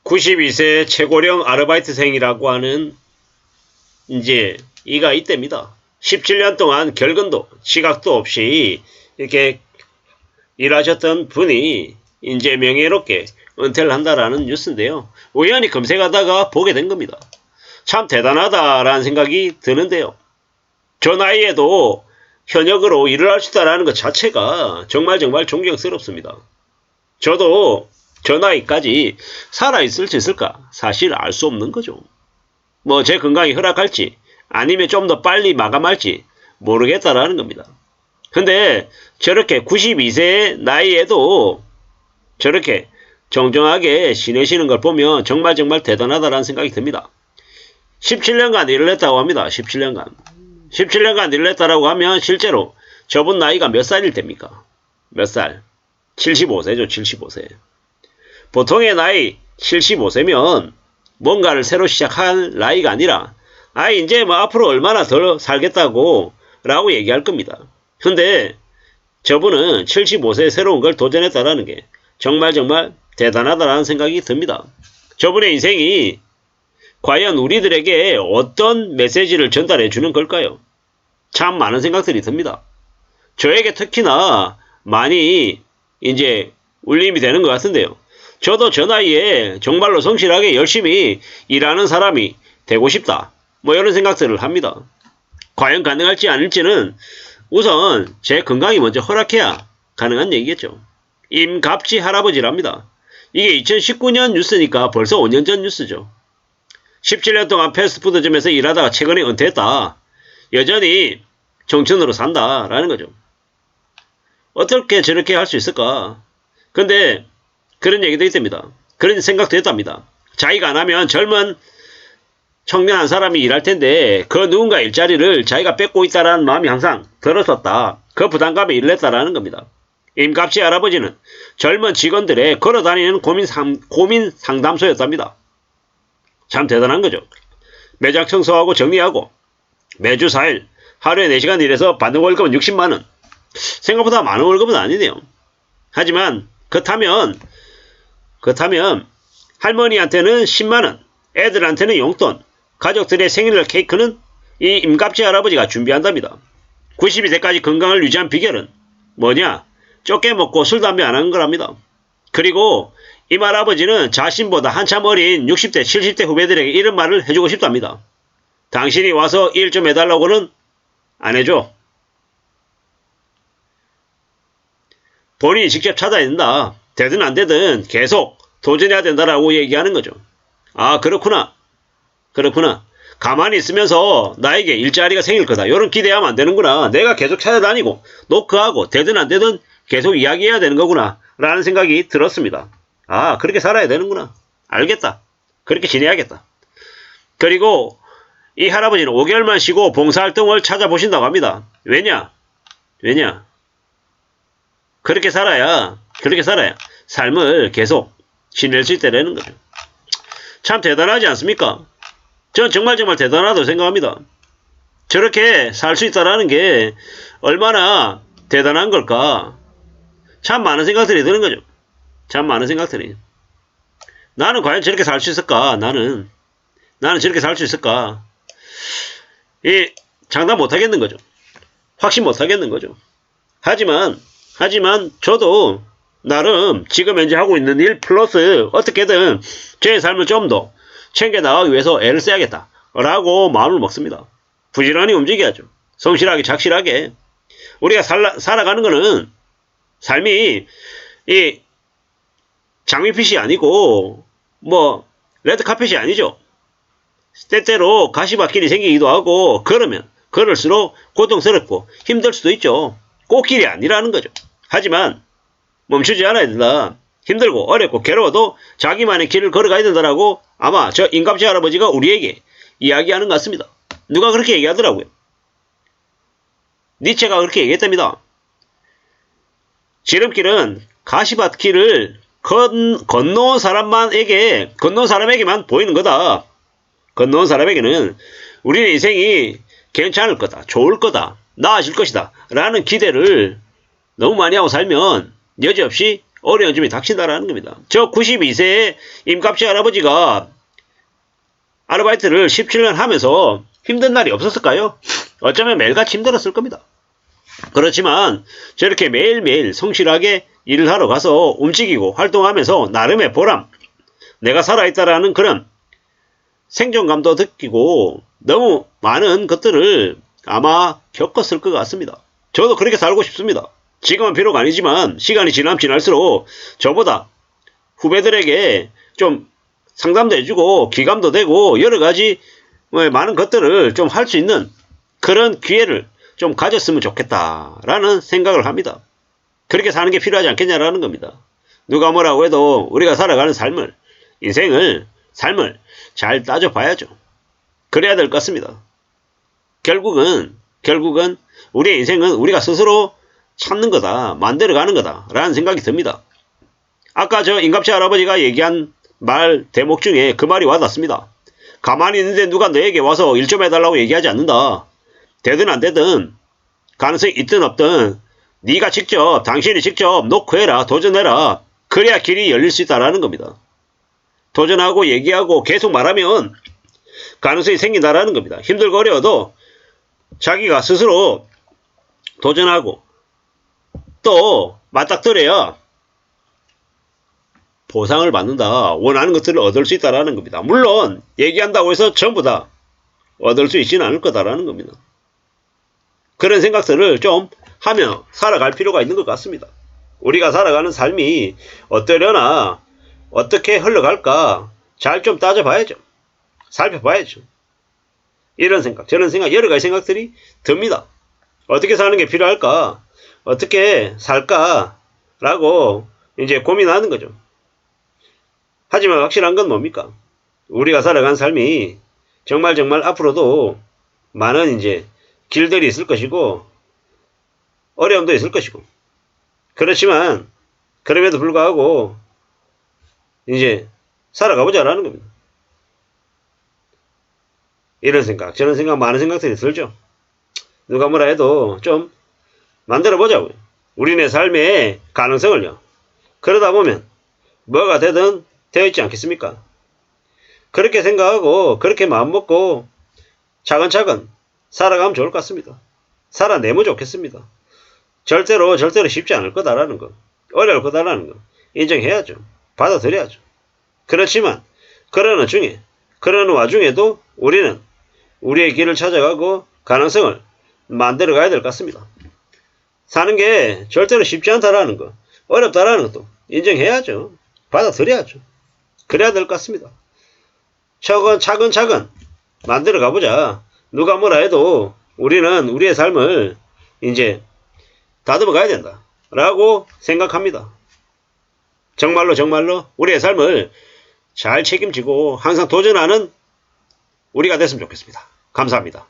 92세 최고령 아르바이트생이라고 하는 이제 이가 이때입니다. 17년 동안 결근도 지각도 없이 이렇게 일하셨던 분이 이제 명예롭게 은퇴를 한다라는 뉴스인데요. 우연히 검색하다가 보게 된 겁니다. 참 대단하다라는 생각이 드는데요. 저 나이에도 현역으로 일을 할 수 있다는 것 자체가 정말 존경스럽습니다. 저도 저 나이까지 살아있을 수 있을까? 사실 알 수 없는 거죠. 뭐 제 건강이 허락할지 아니면 좀 더 빨리 마감할지 모르겠다라는 겁니다. 근데 저렇게 92세 나이에도 저렇게 정정하게 지내시는 걸 보면 정말 대단하다라는 생각이 듭니다. 17년간 일을 했다고 합니다. 17년간 일을 했다라고 하면 실제로 저분 나이가 몇 살일 때입니까? 몇 살? 75세죠. 75세. 보통의 나이 75세면 뭔가를 새로 시작할 나이가 아니라 이제 뭐 앞으로 얼마나 더 살겠다고 라고 얘기할 겁니다. 근데 저분은 75세에 새로운 걸 도전했다라는 게 정말 대단하다라는 생각이 듭니다. 저분의 인생이 과연 우리들에게 어떤 메시지를 전달해 주는 걸까요? 참 많은 생각들이 듭니다. 저에게 특히나 많이 이제 울림이 되는 것 같은데요. 저도 저 나이에 정말로 성실하게 열심히 일하는 사람이 되고 싶다. 뭐 이런 생각들을 합니다. 과연 가능할지 아닐지는 우선 제 건강이 먼저 허락해야 가능한 얘기겠죠. 임갑지 할아버지랍니다. 이게 2019년 뉴스니까 벌써 5년 전 뉴스죠. 17년 동안 패스트푸드점에서 일하다가 최근에 은퇴했다. 여전히 청춘으로 산다라는 거죠. 어떻게 저렇게 할 수 있을까? 근데 그런 얘기도 있답니다. 그런 생각도 했답니다. 자기가 안 하면 젊은 청년 한 사람이 일할 텐데 그 누군가 일자리를 자기가 뺏고 있다라는 마음이 항상 들었었다. 그 부담감에 일을 했다라는 겁니다. 임갑지 할아버지는 젊은 직원들의 걸어다니는 고민 상담소였답니다. 참 대단한 거죠. 매장 청소하고 정리하고 매주 4일 하루에 4시간 일해서 받는 월급은 60만원. 생각보다 많은 월급은 아니네요. 하지만 그렇다면 할머니한테는 10만원, 애들한테는 용돈, 가족들의 생일날 케이크는 이 임갑지 할아버지가 준비한답니다. 92세까지 건강을 유지한 비결은 뭐냐? 적게 먹고 술, 담배 안 하는 거랍니다. 그리고 이 할아버지는 자신보다 한참 어린 60대, 70대 후배들에게 이런 말을 해주고 싶답니다. 당신이 와서 일 좀 해달라고는 안 해줘. 본인이 직접 찾아야 된다. 되든 안 되든 계속 도전해야 된다라고 얘기하는 거죠. 아, 그렇구나. 가만히 있으면서 나에게 일자리가 생길 거다. 이런 기대하면 안 되는구나. 내가 계속 찾아다니고 노크하고 되든 안 되든 계속 이야기해야 되는 거구나 라는 생각이 들었습니다. 아, 그렇게 살아야 되는구나. 알겠다. 그렇게 지내야겠다. 그리고 이 할아버지는 5개월만 쉬고 봉사활동을 찾아보신다고 합니다. 왜냐? 그렇게 살아야 삶을 계속 지낼 수 있다는 거죠. 참 대단하지 않습니까? 전 정말 대단하다고 생각합니다. 저렇게 살 수 있다는 게 얼마나 대단한 걸까? 참 많은 생각들이 드는 거죠. 참 많은 생각들이. 나는 과연 저렇게 살 수 있을까? 나는 저렇게 살 수 있을까? 장담 못 하겠는 거죠. 확신 못 하겠는 거죠. 하지만 저도 나름 지금 현재 하고 있는 일 플러스 어떻게든 제 삶을 좀 더 챙겨 나가기 위해서 애를 써야겠다 라고 마음을 먹습니다. 부지런히 움직여야죠. 성실하게 착실하게. 우리가 살아가는 거는 삶이 이 장미빛이 아니고 뭐 레드카펫이 아니죠. 때때로 가시밭길이 생기기도 하고 걸을수록 고통스럽고 힘들 수도 있죠. 꽃길이 아니라는 거죠. 하지만 멈추지 않아야 된다. 힘들고 어렵고 괴로워도 자기만의 길을 걸어가야 된다라고 아마 저 임갑지 할아버지가 우리에게 이야기하는 것 같습니다. 누가 그렇게 얘기하더라고요. 니체가 그렇게 얘기했답니다. 지름길은 가시밭길을 건너온 사람에게만 보이는 거다. 건너온 사람에게는 우리의 인생이 괜찮을 거다, 좋을 거다, 나아질 것이다 라는 기대를 너무 많이 하고 살면 여지없이 어려운 점이 닥친다라는 겁니다. 저 92세의 임갑시 할아버지가 아르바이트를 17년 하면서 힘든 날이 없었을까요? 어쩌면 매일같이 힘들었을 겁니다. 그렇지만 저렇게 매일매일 성실하게 일을 하러 가서 움직이고 활동하면서 나름의 보람, 내가 살아있다라는 그런 생존감도 느끼고 너무 많은 것들을 아마 겪었을 것 같습니다. 저도 그렇게 살고 싶습니다. 지금은 비록 아니지만 시간이 지날수록 저보다 후배들에게 좀 상담도 해주고 기감도 되고 여러가지 많은 것들을 좀 할 수 있는 그런 기회를 좀 가졌으면 좋겠다라는 생각을 합니다. 그렇게 사는 게 필요하지 않겠냐라는 겁니다. 누가 뭐라고 해도 우리가 살아가는 삶을, 인생을, 삶을 잘 따져봐야죠. 그래야 될 것 같습니다. 결국은 우리의 인생은 우리가 스스로 찾는 거다, 만들어가는 거다 라는 생각이 듭니다. 아까 저 임갑치 할아버지가 얘기한 말 대목 중에 그 말이 와닿습니다. 가만히 있는데 누가 너에게 와서 일 좀 해달라고 얘기하지 않는다. 되든 안 되든 가능성이 있든 없든 네가 직접, 당신이 직접 놓고 해라, 도전해라. 그래야 길이 열릴 수 있다라는 겁니다. 도전하고 얘기하고 계속 말하면 가능성이 생긴다라는 겁니다. 힘들고 어려워도 자기가 스스로 도전하고 또 맞닥뜨려야 보상을 받는다. 원하는 것들을 얻을 수 있다라는 겁니다. 물론 얘기한다고 해서 전부 다 얻을 수 있지는 않을 거다라는 겁니다. 그런 생각들을 좀 하며 살아갈 필요가 있는 것 같습니다. 우리가 살아가는 삶이 어떠려나, 어떻게 흘러갈까 잘 좀 따져봐야죠. 살펴봐야죠. 이런 생각, 저런 생각, 여러 가지 생각들이 듭니다. 어떻게 사는 게 필요할까? 어떻게 살까? 라고 이제 고민하는 거죠. 하지만 확실한 건 뭡니까? 우리가 살아가는 삶이 정말 앞으로도 많은 이제 길들이 있을 것이고 어려움도 있을 것이고 그렇지만 그럼에도 불구하고 이제 살아가보자라는 겁니다. 이런 생각, 저런 생각, 많은 생각들이 들죠. 누가 뭐라 해도 좀 만들어보자고요. 우리네 삶의 가능성을요. 그러다 보면 뭐가 되든 되어 있지 않겠습니까? 그렇게 생각하고 그렇게 마음먹고 차근차근 살아가면 좋을 것 같습니다. 살아내면 좋겠습니다. 절대로 쉽지 않을 거다라는 거, 어려울 거다라는 거 인정해야죠. 받아들여야죠. 그렇지만 그러는 와중에도 우리는 우리의 길을 찾아가고 가능성을 만들어 가야 될 것 같습니다. 사는 게 절대로 쉽지 않다라는 거, 어렵다라는 것도 인정해야죠. 받아들여야죠. 그래야 될 것 같습니다. 차근차근 만들어 가보자. 누가 뭐라 해도 우리는 우리의 삶을 이제 다듬어 가야 된다 라고 생각합니다. 정말로 우리의 삶을 잘 책임지고 항상 도전하는 우리가 됐으면 좋겠습니다. 감사합니다.